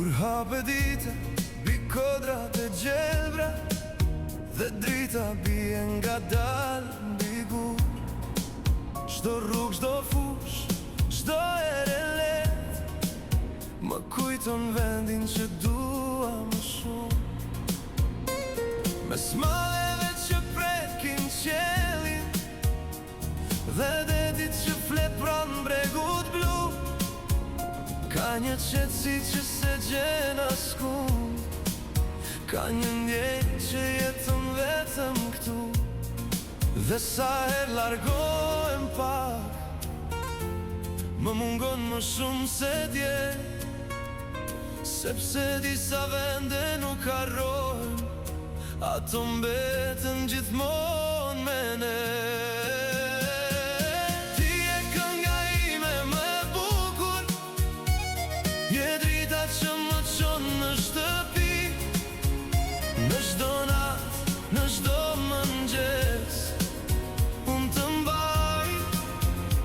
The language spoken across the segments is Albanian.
Kur hape dita, bi kodrat e gjelbra, dhe drita bie nga dal mbi gur. Çdo rrugë, çdo fush, çdo ere let më kujton vendin që dua më shumë. Mes maleve që prekin qelin dhe detit që flet pranë bregut blu, ka një qetësi që se gjen askund, ka një ndjenjë që jeton vetëm këtu. Dhe sa herë largohem pak, më mungon më shumë se dje, sepse disa vende nuk harrohen, ato mbeten gjithmonë me ne. Ti je kënga ime më e bukur, je drita që më çon në shtëpi, në çdo natë, në çdo mëngjes, unë të mbaj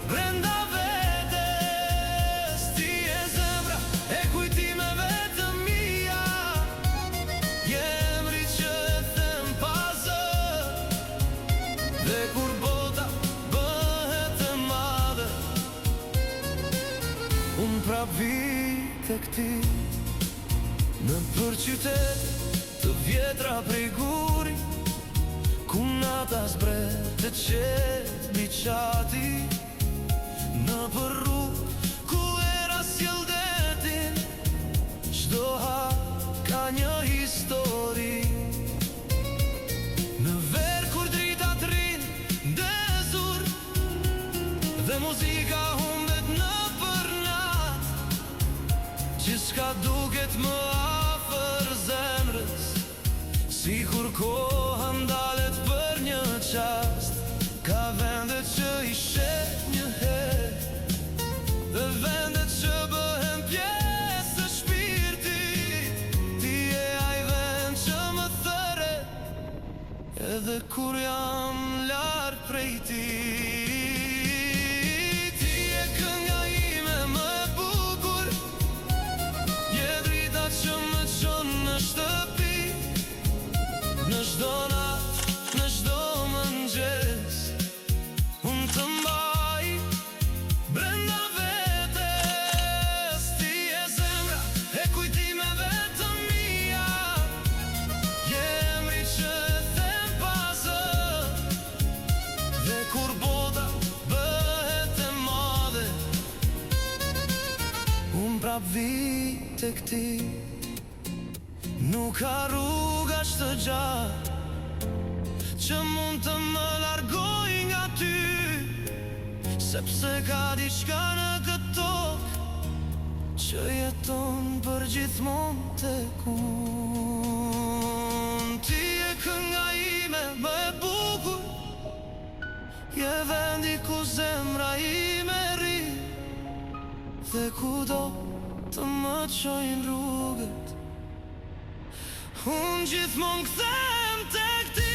brenda vetes. Ti je zemra e kujtimeve të mia, je emri që e them pa zë, dhe kur bota bëhet e madhe, unë prap vi tek ti. Në për qytet të vjetra prej guri, ku nata zbret të qetë mbi qati, në për rrugë ku era sjell detin, çdo hap ka një histori. Në ver kur drita të rrinë ndezur, dhe muzika humbet në për natë, gjithçka duket më afër zemrës, sikur koha ndalet për një qast. Ka vendet që i shet një herë, dhe vendet që bëhen pjesë të shpirtit. Ti je ai vend që më thëre, edhe kur jam larg prej ti. Ti je kënga ime më e bukur, je drita që më çon në shtëpi, në çdo natë, në çdo mëngjes, unë të mbaj brenda vetes. Ti je zemra e kujtimeve të mia, je emri që e them pa zë, dhe kur bota bëhet e madhe, unë prap vi tek ti. Nuk ka rruga të gjatë që mund të më largoj nga ty, sepse ka diçka në këtë tokë që jeton për gjithmonë tek unë. Ti je kënga ime më e bukur, je vendi ku zemra ime rri, dhe kudo të më çojnë rrugët, unë gjithmonë kthehem tek ti.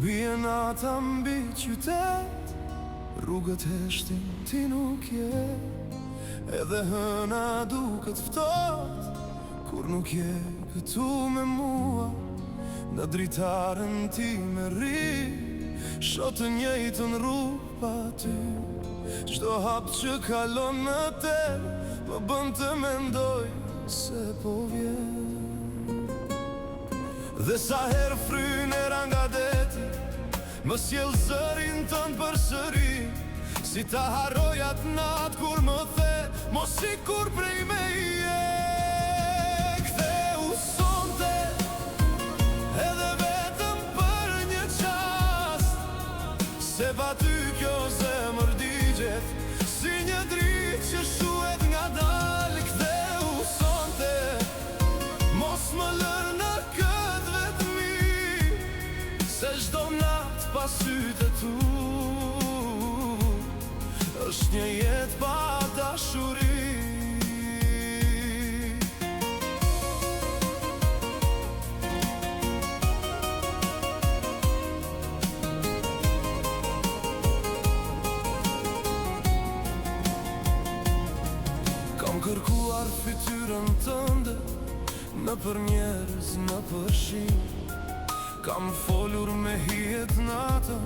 Bie nata mbi qytet, rrugët heshtin ti nuk je, edhe hëna duket ftoht, kur nuk je këtu me mua. Në dritaren ti me rri, shoh të njëjtën rrugë pa ty. Çdo hap që kalon në ter, më bën të mendoj se po vjen. Dhe sa herë frynera nga deti më sjell zërin tënd përsëri, si ta harroj atë natë kur më the, mos sikur prej meje. Ktheu sonte, edhe vetëm për një qast, se pa ty kjo zemër digjet si një dritë që shuhet ngadal. Ktheu sonte, mos më lër në këtë vetmi, se çdo natë pas sytë tu është një jetë pa dashuri. Kam kërkuar fytyrën tënde, në për njerëz, në për shi. Kam folur me hijet natën,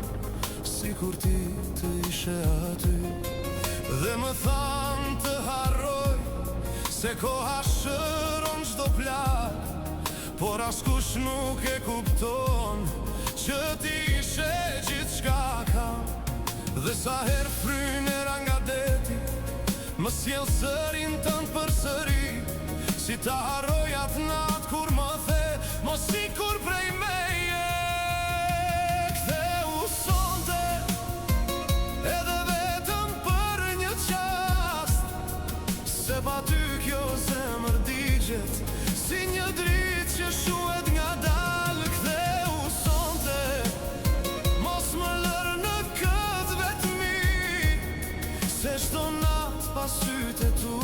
si kur ti të ishe aty. Dhe më thanë të harroj, se koha shëron çdo plak, por askush nuk e kupton që ti ishe gjithçka kam. Dhe sa herë frynera nga deti më sjell zërin tënd përsëri, si ta harroj atë natë kur më the, mos sikur prej meje. Ktheu sonte, edhe vetëm për një qast, se pa ty kjo zemër digjet si një dritë që shuhet ngadal. Ktheu sonte, mos më lër në këtë vetmi, se çdo natë pas sytë tu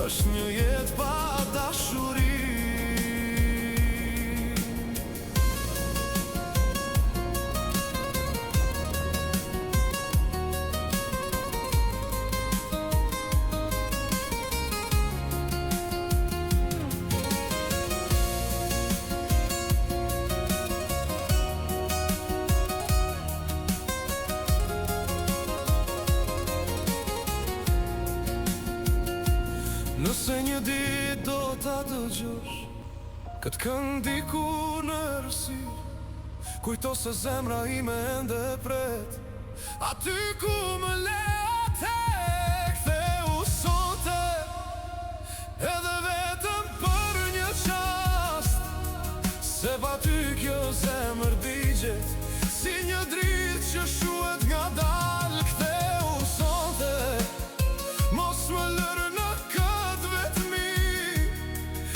është një jetë pa dashuri. Nëse një ditë do ta dëgjosh këtë këngë diku në errësirë, kujto se zemra ime ende pret aty ku më le atë. Ktheu sonte, edhe vetëm për një qast, se pa ty kjo zemër digjet si një dritë që shuhet ngadal. Ktheu sonte, mos më lër në këtë vetmi,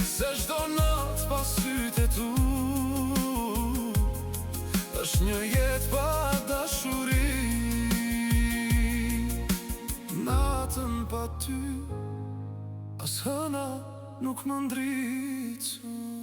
se çdo natë pas sytë tu është një jetë pa dashuri. Natën pa ty, as hëna nuk më ndriçon.